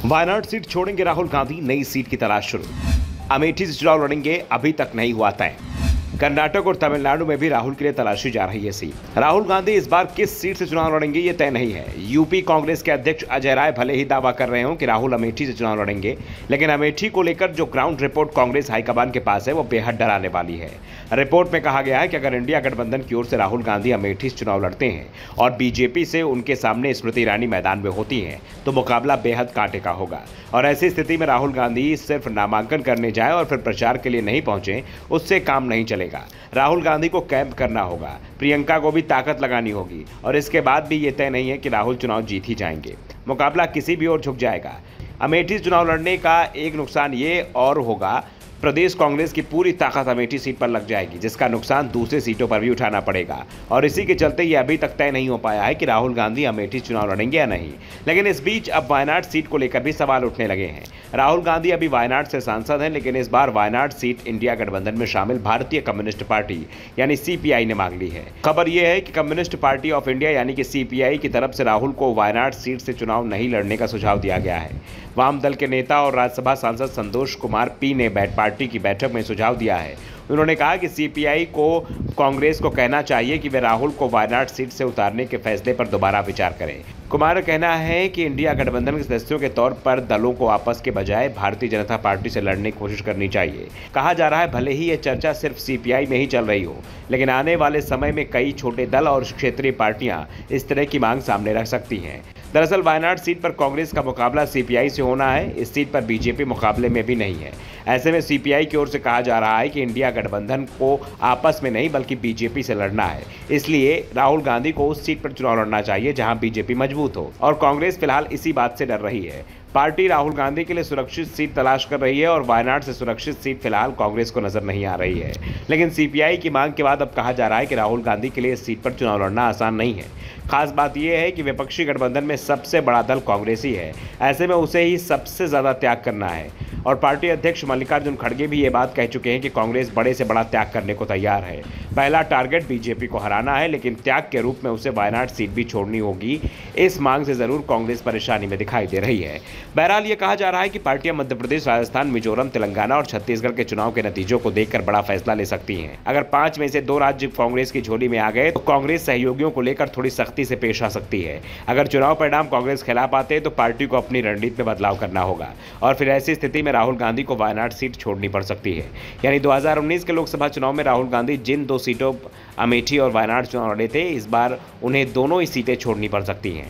Wayanad seat छोड़ेंगे राहुल गांधी, नई seat की तलाश शुरू। अमेठी से चुनाव लड़ेंगे, अभी तक नहीं हुआ तय। कर्नाटक और तमिलनाडु में भी राहुल के लिए तलाशी जा रही है सीट। राहुल गांधी इस बार किस सीट से चुनाव लड़ेंगे ये तय नहीं है। यूपी कांग्रेस के अध्यक्ष अजय राय भले ही दावा कर रहे हो कि राहुल अमेठी से चुनाव लड़ेंगे, लेकिन अमेठी को लेकर जो ग्राउंड रिपोर्ट कांग्रेस हाईकमान के पास है वो बेहद डराने वाली है। रिपोर्ट में कहा गया है कि अगर इंडिया गठबंधन की ओर से राहुल गांधी अमेठी से चुनाव लड़ते हैं और बीजेपी से उनके सामने स्मृति ईरानी मैदान में होती हैं तो मुकाबला बेहद कांटे का होगा। और ऐसी स्थिति में राहुल गांधी सिर्फ नामांकन करने जाए और फिर प्रचार के लिए नहीं पहुंचे, उससे काम नहीं चलेगा। राहुल गांधी को कैंप करना होगा, प्रियंका को भी ताकत लगानी होगी और इसके बाद भी ये तय नहीं है कि राहुल चुनाव जीत ही जाएंगे। मुकाबला किसी भी ओर झुक जाएगा। अमेठी से चुनाव लड़ने का एक नुकसान ये और होगा, प्रदेश कांग्रेस की पूरी ताकत अमेठी सीट पर लग जाएगी, जिसका नुकसान दूसरी सीटों पर भी उठाना पड़ेगा। और इसी के चलते ये अभी तक तय नहीं हो पाया है कि राहुल गांधी अमेठी चुनाव लड़ेंगे या नहीं। लेकिन इस बीच अब वायनाड सीट को लेकर भी सवाल उठने लगे हैं। राहुल गांधी अभी वायनाड से सांसद हैं, लेकिन इस बार वायनाड सीट इंडिया गठबंधन में शामिल भारतीय कम्युनिस्ट पार्टी यानी सीपीआई ने मांग ली है। खबर यह है कि कम्युनिस्ट पार्टी ऑफ इंडिया यानी कि सीपीआई की तरफ से राहुल को वायनाड सीट से चुनाव नहीं लड़ने का सुझाव दिया गया है। वाम दल के नेता और राज्यसभा सांसद संतोष कुमार पी ने पार्टी की बैठक में सुझाव दिया है। उन्होंने कहा कि सीपीआई को कांग्रेस को कहना चाहिए कि वे राहुल को वायनाड सीट से उतारने के फैसले पर दोबारा विचार करें। कुमार का कहना है कि इंडिया गठबंधन के सदस्यों के तौर पर दलों को आपस के बजाय भारतीय जनता पार्टी से लड़ने की कोशिश करनी चाहिए। कहा जा रहा है भले ही ये चर्चा सिर्फ सीपीआई में ही चल रही हो, लेकिन आने वाले समय में कई छोटे दल और क्षेत्रीय पार्टियां इस तरह की मांग सामने रख सकती हैं। दरअसल वायनाड सीट पर कांग्रेस का मुकाबला सीपीआई से होना है। इस सीट पर बीजेपी मुकाबले में भी नहीं है। ऐसे में सीपीआई की ओर से कहा जा रहा है कि इंडिया गठबंधन को आपस में नहीं बल्कि बीजेपी से लड़ना है। इसलिए राहुल गांधी को उस सीट पर चुनाव लड़ना चाहिए जहां बीजेपी मजबूत हो, और कांग्रेस फिलहाल इसी बात से डर रही है। पार्टी राहुल गांधी के लिए सुरक्षित सीट तलाश कर रही है और वायनाड से सुरक्षित सीट फिलहाल कांग्रेस को नजर नहीं आ रही है। लेकिन सीपीआई की मांग के बाद अब कहा जा रहा है कि राहुल गांधी के लिए इस सीट पर चुनाव लड़ना आसान नहीं है। खास बात यह है कि विपक्षी गठबंधन में सबसे बड़ा दल कांग्रेस ही है। ऐसे में उसे ही सबसे ज्यादा त्याग करना है और पार्टी अध्यक्ष मल्लिकार्जुन खड़गे भी ये बात कह चुके हैं कि कांग्रेस बड़े से बड़ा त्याग करने को तैयार है। पहला टारगेट बीजेपी को हराना है, लेकिन त्याग के रूप में उसे वायनाड सीट भी छोड़नी होगी। इस मांग से जरूर कांग्रेस परेशानी में दिखाई दे रही है। बहरहाल ये कहा जा रहा है कि पार्टियां मध्य प्रदेश, राजस्थान, मिजोरम, तेलंगाना और छत्तीसगढ़ के चुनाव के नतीजों को देखकर बड़ा फैसला ले सकती हैं। अगर 5 में से 2 राज्य कांग्रेस की झोली में आ गए तो कांग्रेस सहयोगियों को लेकर थोड़ी सख्ती से पेश आ सकती है। अगर चुनाव परिणाम कांग्रेस खिलाफ आते हैं तो पार्टी को अपनी रणनीति में बदलाव करना होगा और फिर ऐसी स्थिति में राहुल गांधी को वायनाड सीट छोड़नी पड़ सकती है। यानी 2019 के लोकसभा चुनाव में राहुल गांधी जिन 2 सीटों अमेठी और वायनाड चुनाव लड़े थे, इस बार उन्हें दोनों ही सीटें छोड़नी पड़ सकती हैं।